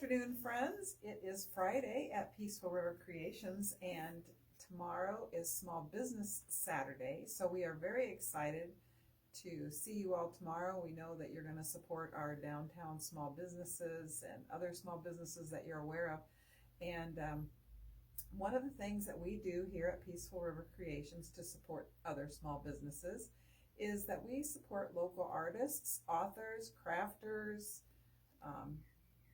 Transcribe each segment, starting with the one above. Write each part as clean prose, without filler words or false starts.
afternoon, friends. It is Friday at Peaceful River Creations, and tomorrow is Small Business Saturday. So we are very excited to see you all tomorrow. We know that you're going to support our downtown small businesses and other small businesses that you're aware of. And one of the things that we do here at Peaceful River Creations to support other small businesses is that we support local artists, authors, crafters,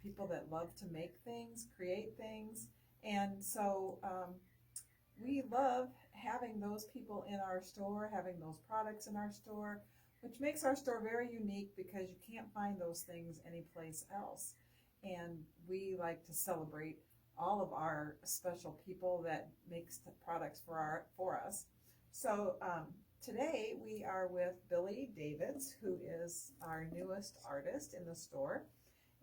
people that love to make things, create things. And so we love having those people in our store, having those products in our store, which makes our store very unique because you can't find those things anyplace else. And we like to celebrate all of our special people that makes the products for us. So today we are with Billie Davids, who is our newest artist in the store.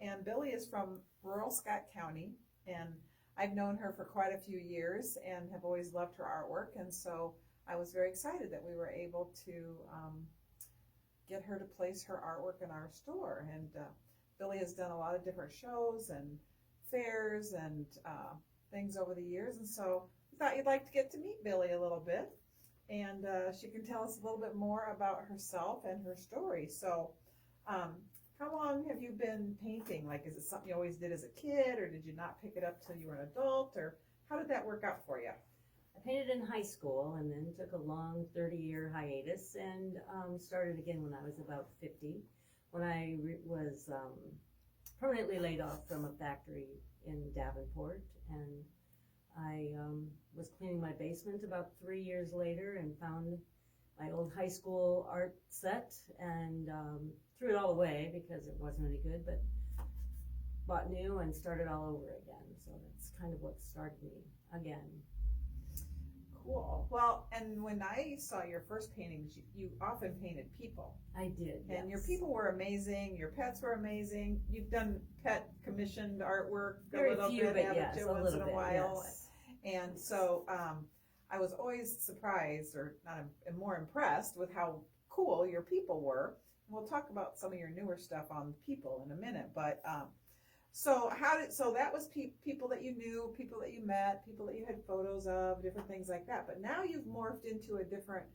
And Billie is from rural Scott County, and I've known her for quite a few years and have always loved her artwork. And so I was very excited that we were able to get her to place her artwork in our store. And Billie has done a lot of different shows and fairs and things over the years. And so we thought you'd like to get to meet Billie a little bit. And she can tell us a little bit more about herself and her story. So how long have you been painting? Like, is it something you always did as a kid, or did you not pick it up till you were an adult, or how did that work out for you? I painted in high school and then took a long 30-year hiatus and started again when I was about 50, when I was permanently laid off from a factory in Davenport. And I was cleaning my basement about 3 years later and found my old high school art set and threw it all away because it wasn't any good, but bought new and started all over again. So that's kind of what started me again. Cool. Well, and when I saw your first paintings, you often painted people. I did, And yes. your people were amazing. Your pets were amazing. You've done pet commissioned artwork Very a little few, bit, but haven't yes, you, a once little in a bit, while. yes. And so I was always surprised, or not, more impressed with how cool your people were. We'll talk about some of your newer stuff on people in a minute, but so that was people that you knew, people that you met, people that you had photos of, different things like that. But now you've morphed into a different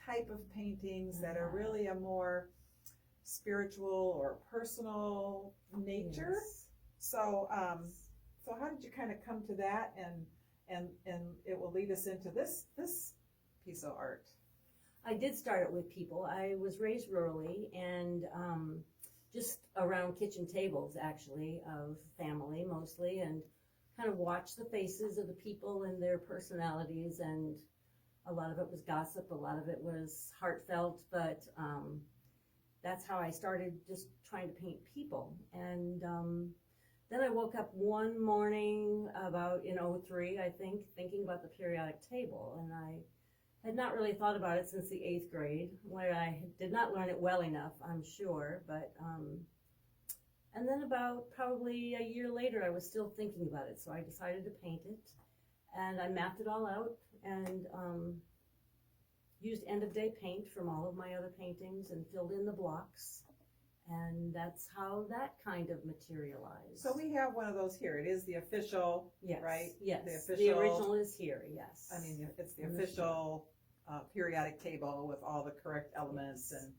type of paintings that are really a more spiritual or personal nature. Yes. So so how did you kind of come to that, and it will lead us into this piece of art? I did start it with people. I was raised rurally and just around kitchen tables, actually, of family mostly, and kind of watched the faces of the people and their personalities, and a lot of it was gossip, a lot of it was heartfelt, but that's how I started, just trying to paint people. And then I woke up one morning about in '03, I think, thinking about the periodic table, and I had not really thought about it since the 8th grade, where I did not learn it well enough, I'm sure, but, and then about probably a year later, I was still thinking about it, so I decided to paint it, and I mapped it all out, and used end-of-day paint from all of my other paintings, and filled in the blocks, and that's how that kind of materialized. So we have one of those here. It is the official, yes, right? Yes, The official, the original is here, yes. I mean, it's the official periodic table with all the correct elements, Yes. and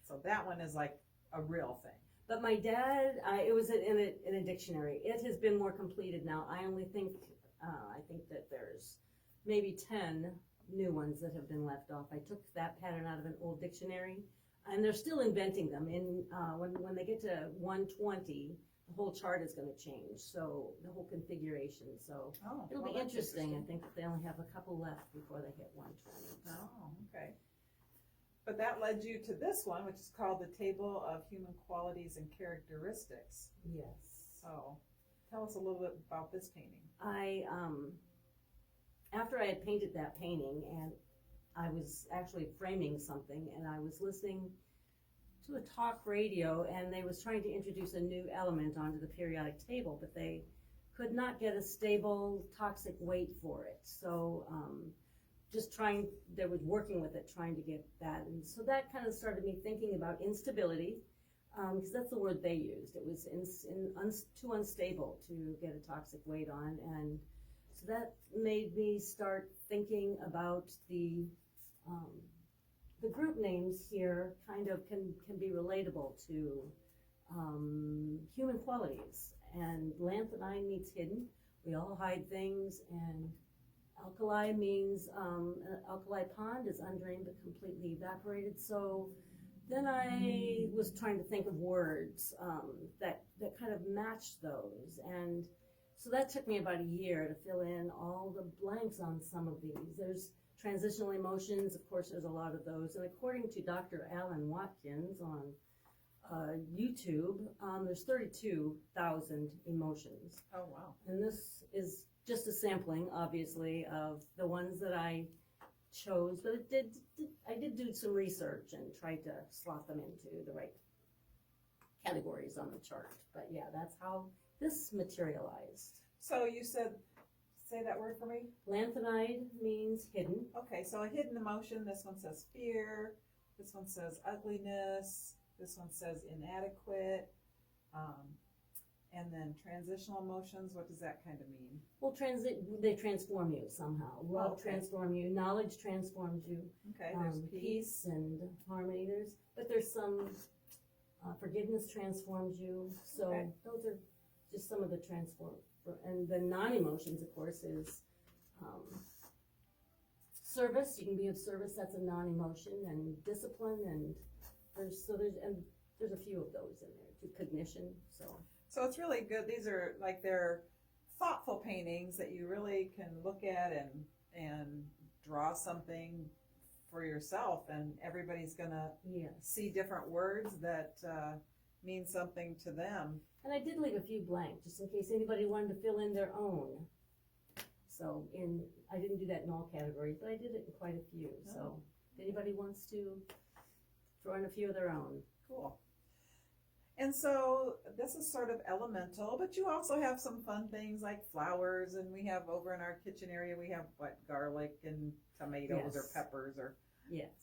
so that one is like a real thing. But my dad, it was in a dictionary. It has been more completed now. I only think, I think that there's maybe 10 new ones that have been left off. I took that pattern out of an old dictionary, and they're still inventing them. When they get to 120, the whole chart is going to change, so the whole configuration. So it'll be interesting. I think that they only have a couple left before they hit 120. Oh, okay. But that led you to this one, which is called the Table of Human Qualities and Characteristics. Yes. So tell us a little bit about this painting. After I had painted that painting, and I was actually framing something, and I was listening to a talk radio, and they was trying to introduce a new element onto the periodic table, but they could not get a stable toxic weight for it. So they was working with it, trying to get that. And so that kind of started me thinking about instability, because that's the word they used. It was too unstable to get a toxic weight on, and so that made me start thinking about the group names here. Kind of can be relatable to human qualities, and lanthanide means hidden. We all hide things, and alkali means an alkali pond is undrained but completely evaporated. So then I was trying to think of words that kind of matched those, and so that took me about a year to fill in all the blanks on some of these. There's transitional emotions, of course, there's a lot of those, and according to Dr. Alan Watkins on YouTube, there's 32,000 emotions. Oh, wow. And this is just a sampling, obviously, of the ones that I chose, but I did do some research and tried to slot them into the right categories on the chart. But yeah, that's how this materialized. So you said, say that word for me? Lanthanide means hidden. Okay, so a hidden emotion, this one says fear, this one says ugliness, this one says inadequate, and then transitional emotions, what does that kind of mean? Well, they transform you somehow. Love Okay. transforms you, knowledge transforms you. Okay, there's peace. And harmony. There's some forgiveness transforms you. So Okay. those are just some of the transform. And the non-emotions, of course, is service. You can be of service. That's a non-emotion, and discipline, and there's a few of those in there too. Cognition. So it's really good. These are like they're thoughtful paintings that you really can look at and draw something for yourself, and everybody's gonna see different words that mean something to them. And I did leave a few blank just in case anybody wanted to fill in their own. So I didn't do that in all categories, but I did it in quite a few. Oh. So if anybody wants to throw in a few of their own. Cool. And so this is sort of elemental, but you also have some fun things like flowers, and we have over in our kitchen area, we have garlic and tomatoes or peppers or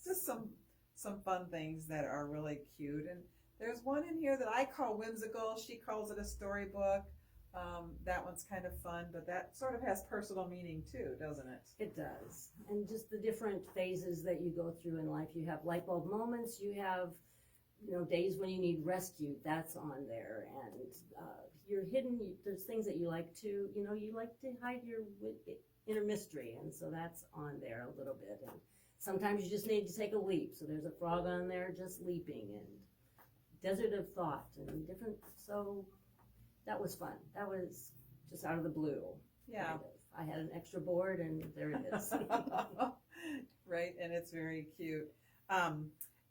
just some fun things that are really cute. And there's one in here that I call whimsical. She calls it a storybook. That one's kind of fun, but that sort of has personal meaning too, doesn't it? It does. And just the different phases that you go through in life. You have light bulb moments, you have days when you need rescue, that's on there, and you're hidden. There's things that you like to hide your inner mystery, and so that's on there a little bit. And sometimes you just need to take a leap, so there's a frog on there just leaping, and desert of thought, and different. So that was fun. That was just out of the blue. Yeah. Kind of. I had an extra board, and there it is. Right, and it's very cute.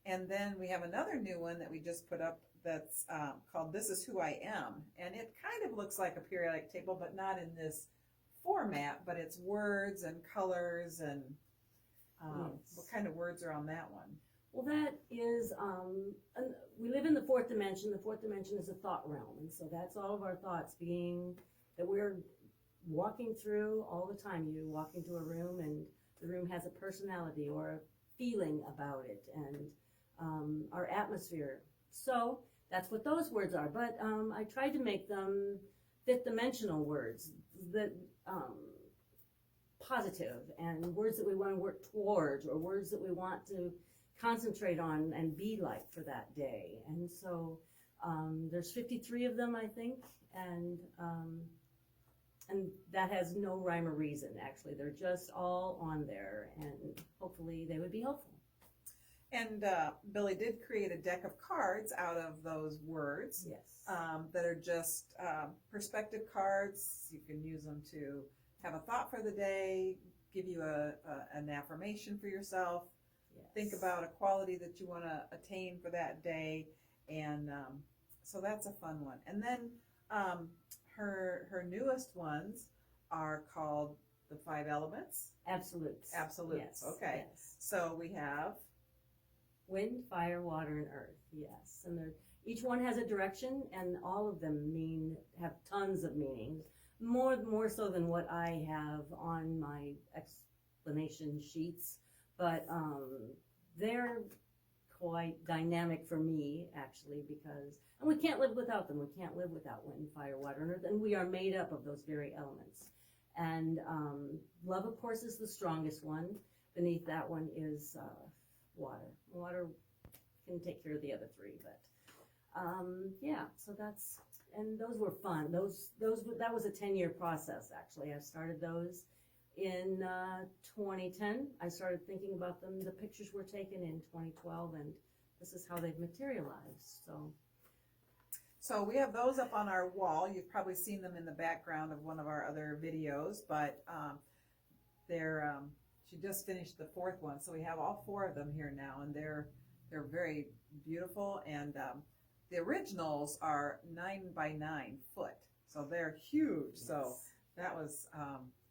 And then we have another new one that we just put up that's called This Is Who I Am. And it kind of looks like a periodic table, but not in this format, but it's words and colors and what kind of words are on that one? Well, that is, we live in the fourth dimension. The fourth dimension is a thought realm. And so that's all of our thoughts being that we're walking through all the time. You walk into a room and the room has a personality or a feeling about it, and our atmosphere. So that's what those words are. But I tried to make them fifth dimensional words that positive, and words that we want to work towards, or words that we want to concentrate on and be like for that day. And so there's 53 of them, I think, and that has no rhyme or reason, actually. They're just all on there, and hopefully they would be helpful. And Billie did create a deck of cards out of those words. Yes. That are just perspective cards. You can use them to have a thought for the day, give you an affirmation for yourself, think about a quality that you want to attain for that day, and so that's a fun one. And then her newest ones are called the 5 elements. Absolutes. Absolutes. Yes. Okay. Yes. So we have wind, fire, water, and earth. Yes, and each one has a direction, and all of them have tons of meanings. More so than what I have on my explanation sheets, but they're quite dynamic for me, actually, because, and we can't live without them. We can't live without wind, fire, water, and earth, and we are made up of those very elements. And love, of course, is the strongest one. Beneath that one is water. Water can take care of the other three, but yeah, so that's, and those were fun. That was a 10-year process, actually. I started those in 2010. I started thinking about them. The pictures were taken in 2012, and this is how they've materialized. So we have those up on our wall. You've probably seen them in the background of one of our other videos, but she just finished the fourth one, so we have all four of them here now, and they're very beautiful. And the originals are 9 by 9 foot, so they're huge. Yes. So that was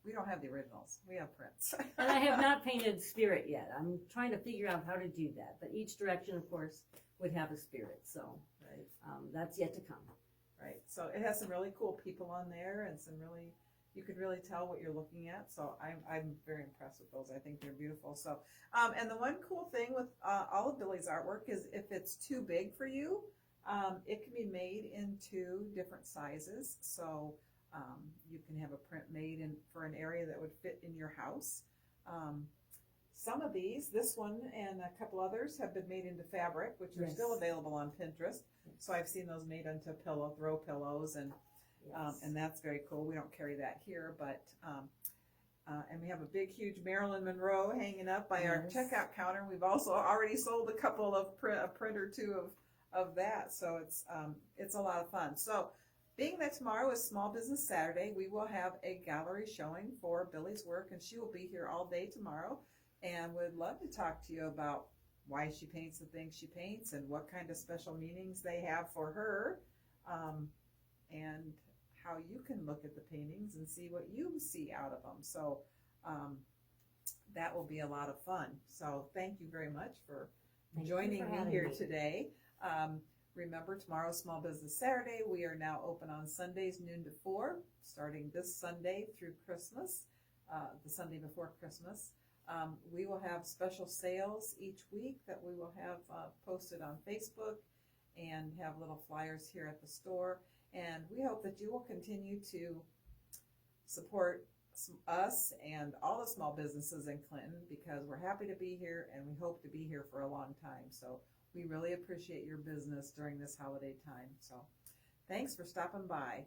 we don't have the originals. We have prints. And I have not painted spirit yet. I'm trying to figure out how to do that, but each direction, of course, would have a spirit. So right. That's yet to come. Right. So it has some really cool people on there, and you could really tell what you're looking at. So I'm very impressed with those. I think they're beautiful. So, and the one cool thing with all of Billie's artwork is if it's too big for you, it can be made into different sizes. So you can have a print made for an area that would fit in your house. Some of these, this one and a couple others, have been made into fabric, which are still available on Pinterest. So I've seen those made into throw pillows, and that's very cool. We don't carry that here, but and we have a big, huge Marilyn Monroe hanging up by our checkout counter. We've also already sold a couple of a print or two of that. So it's a lot of fun. So being that tomorrow is Small Business Saturday, we will have a gallery showing for Billie's work, and she will be here all day tomorrow, and would love to talk to you about why she paints the things she paints and what kind of special meanings they have for her, and how you can look at the paintings and see what you see out of them. So that will be a lot of fun. So thank you very much for joining me here today. Remember, tomorrow's Small Business Saturday. We are now open on Sundays, noon to 4, starting this Sunday through Christmas, the Sunday before Christmas. We will have special sales each week that we will have posted on Facebook, and have little flyers here at the store. And we hope that you will continue to support us and all the small businesses in Clinton, because we're happy to be here, and we hope to be here for a long time. So we really appreciate your business during this holiday time. So thanks for stopping by.